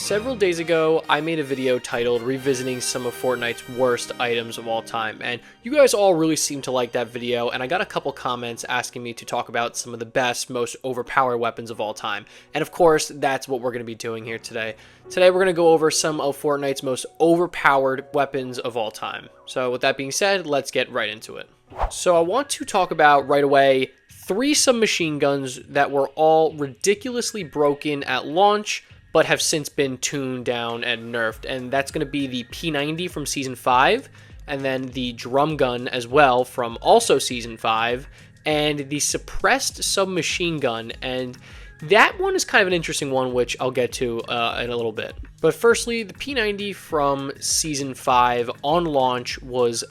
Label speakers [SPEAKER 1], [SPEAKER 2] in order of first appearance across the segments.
[SPEAKER 1] Several days ago, I made a video titled Revisiting Some of Fortnite's Worst Items of All Time, and you guys all really seemed to like that video, and I got a couple comments asking me to talk about some of the best, most overpowered weapons of all time. And of course, that's what we're going to be doing here today. Today, we're going to go over some of Fortnite's most overpowered weapons of all time. So with that being said, let's get right into it. So I want to talk about right away 3 submachine guns that were all ridiculously broken at launch, but have since been tuned down and nerfed. And that's going to be the P90 from Season 5, and then the drum gun as well from also Season 5, and the suppressed submachine gun. And that one is kind of an interesting one, which I'll get to in a little bit. But firstly, the P90 from Season 5 on launch was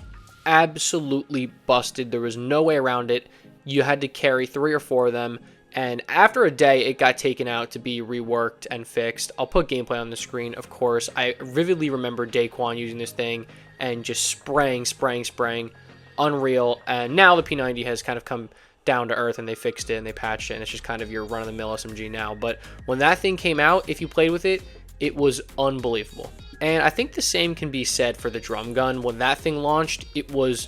[SPEAKER 1] absolutely busted. There was no way around it. You had to carry 3 or 4 of them. And after a day, it got taken out to be reworked and fixed. I'll put gameplay on the screen, of course. I vividly remember Daquan using this thing and just spraying. Unreal. And now the P90 has kind of come down to earth, and they fixed it and they patched it, and it's just kind of your run-of-the-mill SMG now. But when that thing came out, if you played with it, it was unbelievable. And I think the same can be said for the drum gun. When that thing launched, it was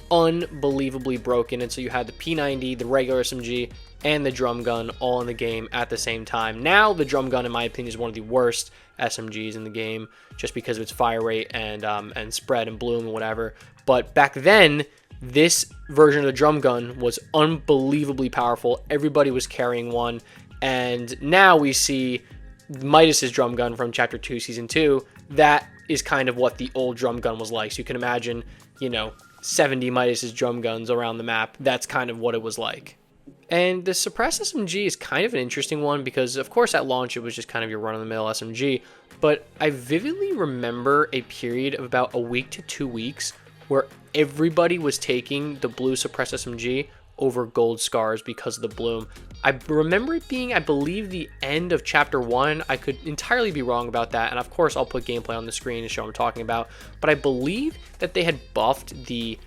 [SPEAKER 1] unbelievably broken, and so you had the P90, the regular SMG, and the drum gun all in the game at the same time. Now the drum gun, in my opinion, is one of the worst SMGs in the game, just because of its fire rate and spread and bloom and whatever. But back then, this version of the drum gun was unbelievably powerful. Everybody was carrying one, and now we see Midas's drum gun from Chapter 2, Season 2. That is kind of what the old drum gun was like. So you can imagine, 70 Midas's drum guns around the map. That's kind of what it was like. And the suppressed SMG is kind of an interesting one because, of course, at launch, it was just kind of your run-of-the-mill SMG. But I vividly remember a period of about a week to 2 weeks where everybody was taking the blue suppressed SMG over gold scars because of the bloom. I remember it being, I believe, the end of Chapter 1. I could entirely be wrong about that, and of course I'll put gameplay on the screen to show what I'm talking about. But I believe that they had buffed the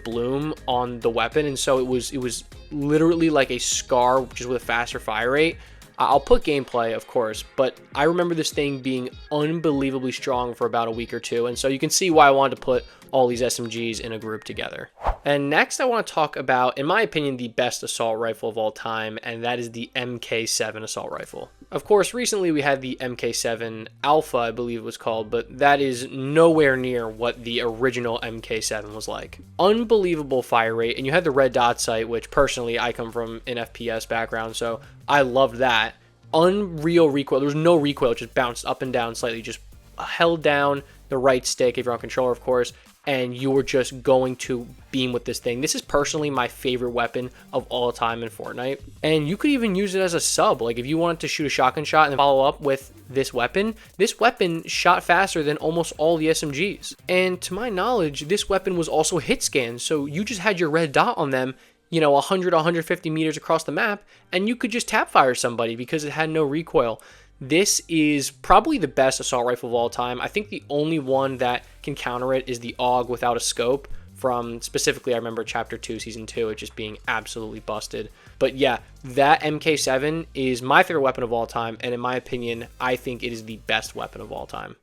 [SPEAKER 1] bloom on the weapon, and so it was literally like a scar just with a faster fire rate. I'll put gameplay, of course, but I remember this thing being unbelievably strong for about a week or two, and so you can see why I wanted to put all these SMGs in a group together. And next I want to talk about, in my opinion, the best assault rifle of all time, and that is the MK7 assault rifle. Of course, recently we had the MK7 Alpha, I believe it was called, but that is nowhere near what the original MK7 was like. Unbelievable fire rate, and you had the red dot sight, which personally I come from an FPS background, so I loved that. Unreal recoil. There was no recoil, it just bounced up and down slightly, just held down the right stick if you're on controller, of course, and you were just going to beam with this thing. This is personally my favorite weapon of all time in Fortnite. And you could even use it as a sub. Like if you wanted to shoot a shotgun shot and then follow up with this weapon shot faster than almost all the SMGs. And to my knowledge, this weapon was also hit scan. So you just had your red dot on them, 100, 150 meters across the map, and you could just tap fire somebody because it had no recoil. This is probably the best assault rifle of all time. I think the only one that can counter it is the AUG without a scope from, specifically, I remember Chapter 2, Season 2, it just being absolutely busted. But yeah, that MK7 is my favorite weapon of all time, and in my opinion, I think it is the best weapon of all time.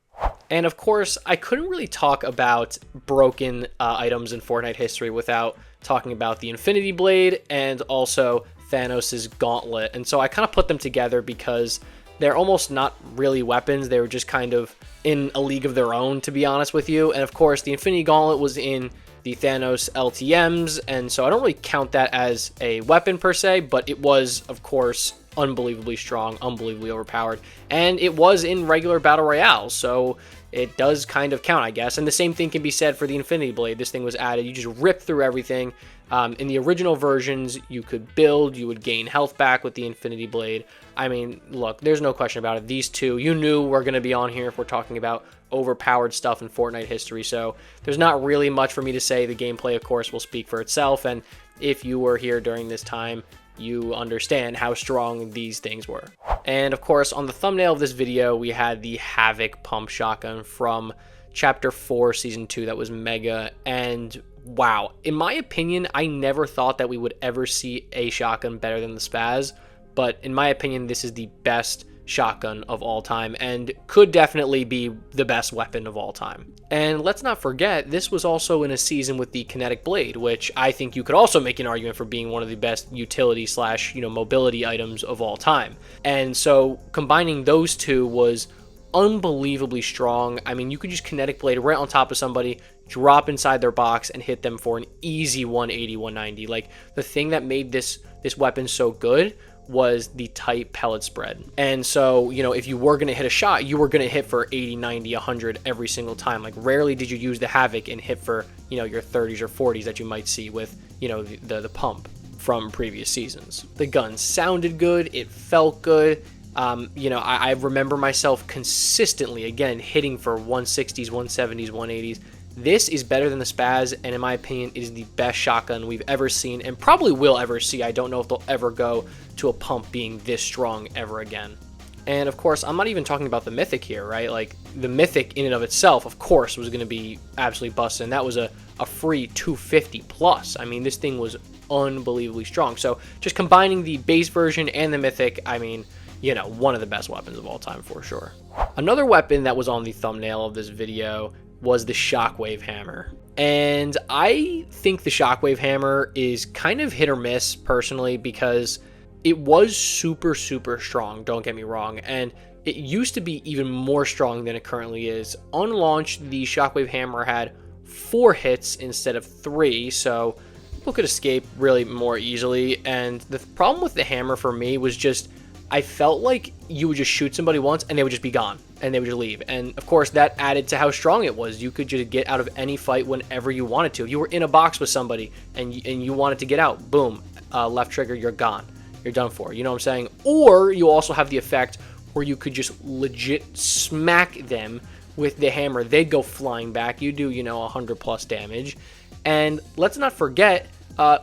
[SPEAKER 1] And of course, I couldn't really talk about broken items in Fortnite history without talking about the Infinity Blade and also Thanos' Gauntlet. And so I kind of put them together because they're almost not really weapons. They were just kind of in a league of their own, to be honest with you. And of course, the Infinity Gauntlet was in the Thanos LTMs, and so I don't really count that as a weapon per se, but it was, of course, unbelievably strong, unbelievably overpowered, and it was in regular Battle Royale, so it does kind of count, I guess. And the same thing can be said for the Infinity Blade. This thing was added. You just rip through everything. In the original versions, you could build, you would gain health back with the Infinity Blade. I mean, look, there's no question about it. These two, you knew were going to be on here if we're talking about overpowered stuff in Fortnite history, so there's not really much for me to say. The gameplay, of course, will speak for itself, and if you were here during this time, you understand how strong these things were. And of course, on the thumbnail of this video, we had the Havoc Pump shotgun from Chapter 4, Season 2 that was mega, and wow, in my opinion, I never thought that we would ever see a shotgun better than the Spaz, but in my opinion, this is the best shotgun of all time and could definitely be the best weapon of all time. And let's not forget, this was also in a season with the kinetic blade, which I think you could also make an argument for being one of the best utility slash, mobility items of all time. And so combining those two was unbelievably strong. I mean, you could just kinetic blade right on top of somebody, drop inside their box, and hit them for an easy 180, 190. Like, the thing that made this weapon so good was the tight pellet spread. And so, if you were going to hit a shot, you were going to hit for 80, 90, 100 every single time. Like, rarely did you use the Havoc and hit for, your 30s or 40s that you might see with, the pump from previous seasons. The gun sounded good. It felt good. I remember myself consistently, again, hitting for 160s, 170s, 180s. This is better than the Spaz, and in my opinion, it is the best shotgun we've ever seen and probably will ever see. I don't know if they'll ever go to a pump being this strong ever again. And of course, I'm not even talking about the Mythic here, right? Like, the Mythic in and of itself, of course, was going to be absolutely busted, and that was a free 250 plus. I mean, this thing was unbelievably strong. So just combining the base version and the Mythic, I mean, one of the best weapons of all time for sure. Another weapon that was on the thumbnail of this video was the Shockwave Hammer. And I think the Shockwave Hammer is kind of hit or miss personally, because it was super, super strong, don't get me wrong, and it used to be even more strong than it currently is. On launch, the Shockwave Hammer had 4 hits instead of 3, so people could escape really more easily. And the problem with the hammer for me was just, I felt like you would just shoot somebody once and they would just be gone and they would just leave. And of course, that added to how strong it was. You could just get out of any fight whenever you wanted to. If you were in a box with somebody and you wanted to get out, boom, left trigger, you're gone. You're done for. You know what I'm saying? Or you also have the effect where you could just legit smack them with the hammer. They'd go flying back. You do, 100 plus damage. And let's not forget,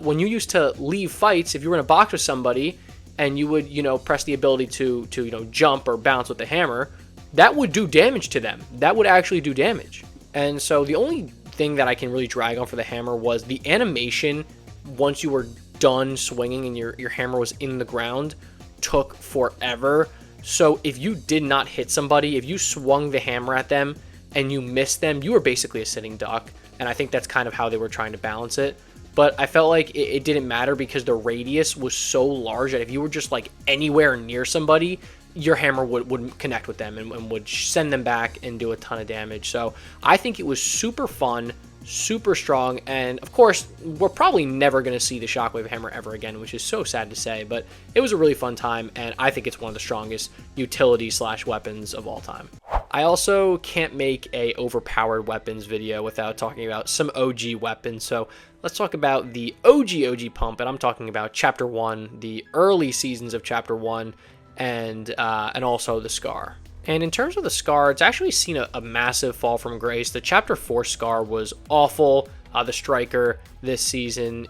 [SPEAKER 1] when you used to leave fights, if you were in a box with somebody and you would, press the ability to jump or bounce with the hammer, that would do damage to them. That would actually do damage. And so the only thing that I can really drag on for the hammer was the animation once you were done swinging and your hammer was in the ground took forever. So if you did not hit somebody, if you swung the hammer at them and you missed them, you were basically a sitting duck. And I think that's kind of how they were trying to balance it. But I felt like it didn't matter because the radius was so large that if you were just like anywhere near somebody, your hammer would connect with them and would send them back and do a ton of damage. So I think it was super fun, super strong, and of course we're probably never going to see the Shockwave Hammer ever again, which is so sad to say, but it was a really fun time, and I think it's one of the strongest utility slash weapons of all time. I also can't make a overpowered weapons video without talking about some OG weapons, so let's talk about the OG pump, and I'm talking about Chapter 1, the early seasons of Chapter 1, and also the Scar. And in terms of the Scar, it's actually seen a massive fall from grace. The Chapter 4 Scar was awful. The Striker this season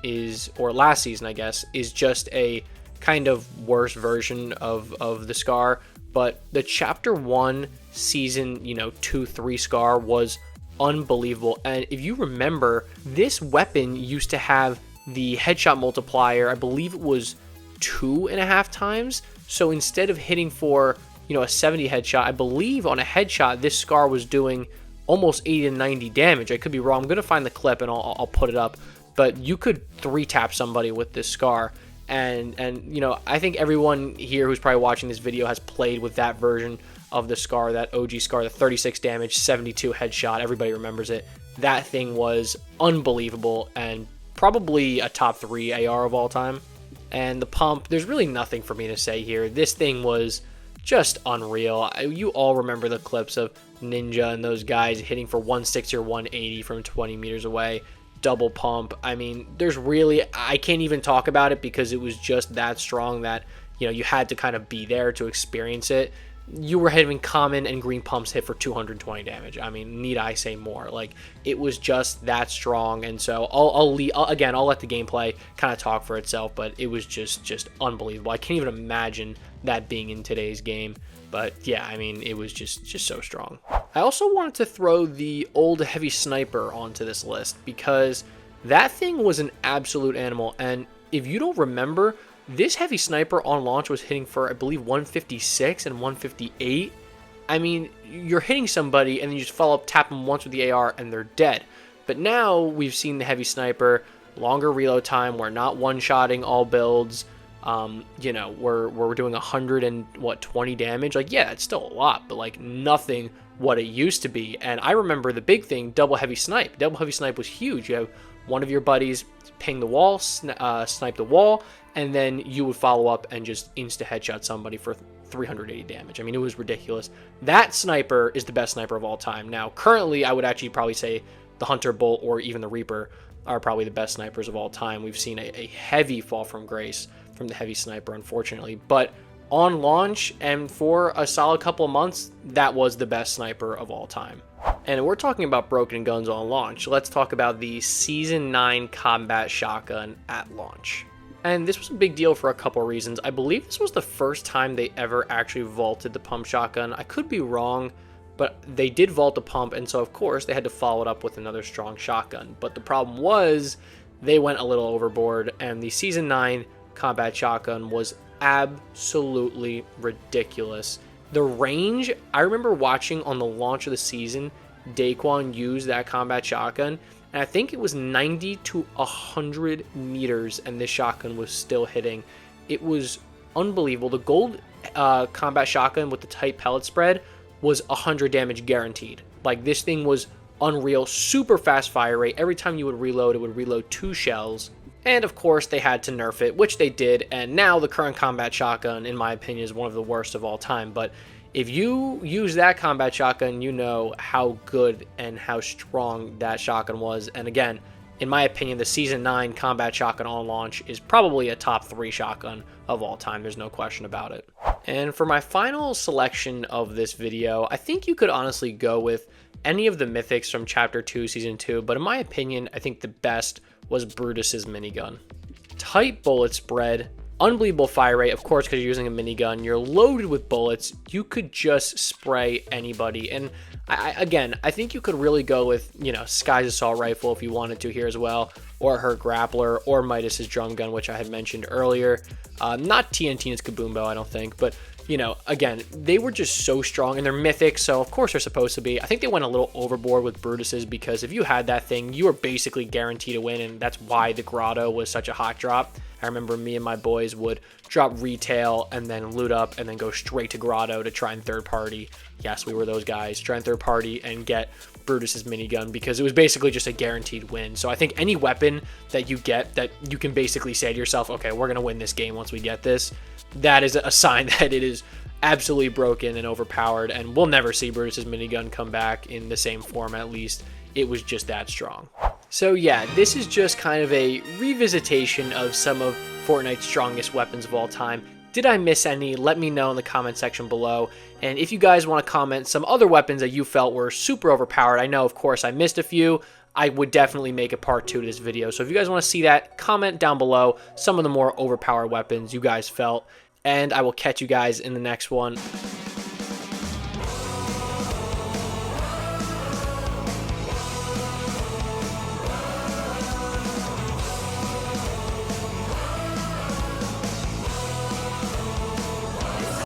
[SPEAKER 1] or last season, I guess, is just a kind of worse version of the Scar. But the Chapter 1 season, 2, 3 Scar was unbelievable. And if you remember, this weapon used to have the headshot multiplier, I believe it was 2.5 times. So instead of hitting for a 70 headshot, I believe on a headshot this Scar was doing almost 80 to 90 damage. I could be wrong. I'm gonna find the clip and I'll put it up, but you could 3-tap somebody with this Scar, and I think everyone here who's probably watching this video has played with that version of the Scar, that OG Scar, the 36 damage, 72 headshot. Everybody remembers it. That thing was unbelievable and probably a top 3 AR of all time. And the pump, there's really nothing for me to say here. This thing was just unreal. You all remember the clips of Ninja and those guys hitting for 160 or 180 from 20 meters away. Double pump. I mean, I can't even talk about it because it was just that strong that, you had to kind of be there to experience it. You were having common and green pumps hit for 220 damage. I mean, need I say more? Like, it was just that strong. And so I'll let the gameplay kind of talk for itself, but it was just unbelievable. I can't even imagine that being in today's game. But yeah, I mean, it was just so strong. I also wanted to throw the old heavy sniper onto this list because that thing was an absolute animal. And if you don't remember, This heavy sniper on launch was hitting for, I believe, 156 and 158. I mean, you're hitting somebody and then you just follow up, tap them once with the AR, and they're dead. But now we've seen the heavy sniper, longer reload time. We're not one-shotting all builds. You know, we're doing 120 damage. Like, yeah, it's still a lot, but like nothing what it used to be. And I remember the big thing, double heavy snipe. Double heavy snipe was huge. You have one of your buddies ping the wall, snipe the wall, and then you would follow up and just insta headshot somebody for 380 damage. I mean, it was ridiculous. That sniper is the best sniper of all time. Now, currently, I would actually probably say the Hunter, Bolt, or even the Reaper are probably the best snipers of all time. We've seen a heavy fall from grace from the heavy sniper, unfortunately. But on launch and for a solid couple of months, that was the best sniper of all time. And we're talking about broken guns on launch. Let's talk about the Season 9 combat shotgun at launch. And this was a big deal for a couple of reasons. I believe this was the first time they ever actually vaulted the pump shotgun. I could be wrong, but they did vault the pump, and so of course they had to follow it up with another strong shotgun. But the problem was they went a little overboard, and the Season 9 combat shotgun was absolutely ridiculous. The range, I remember watching on the launch of the season, Daquan use that combat shotgun, and I think it was 90 to 100 meters, and this shotgun was still hitting. It was unbelievable. The gold combat shotgun with the tight pellet spread was 100 damage guaranteed. Like, this thing was unreal, super fast fire rate. Every time you would reload, it would reload 2 shells. And of course, they had to nerf it, which they did. And now the current combat shotgun, in my opinion, is one of the worst of all time. But if you use that combat shotgun, you know how good and how strong that shotgun was. And again, in my opinion, the Season 9 combat shotgun on launch is probably a top 3 shotgun of all time. There's no question about it. And for my final selection of this video, I think you could honestly go with any of the mythics from Chapter 2, Season 2. But in my opinion, I think the best was Brutus's minigun. Tight bullet spread, unbelievable fire rate, of course, because you're using a minigun. You're loaded with bullets. You could just spray anybody. And I think you could really go with, you know, Sky's assault rifle if you wanted to here as well, or her grappler, or Midas's drum gun, which I had mentioned earlier. Not TNT's Kaboom Bow, I don't think, but you know, again, they were just so strong, and they're mythic, so of course they're supposed to be. I think they went a little overboard with Brutus's, because if you had that thing, you were basically guaranteed to win, and that's why the Grotto was such a hot drop. I remember me and my boys would drop retail and then loot up and then go straight to Grotto to try and third party. Yes, we were those guys. Try and third party and get Brutus's minigun, because it was basically just a guaranteed win. So I think any weapon that you get that you can basically say to yourself, okay, we're going to win this game once we get this, that is a sign that it is absolutely broken and overpowered, and we'll never see Brutus's minigun come back in the same form. At least it was just that strong. So yeah, this is just kind of a revisitation of some of Fortnite's strongest weapons of all time. Did I miss any? Let me know in the comment section below. And if you guys want to comment some other weapons that you felt were super overpowered, I know, of course, I missed a few. I would definitely make a part 2 to this video. So if you guys want to see that, comment down below some of the more overpowered weapons you guys felt. And I will catch you guys in the next one.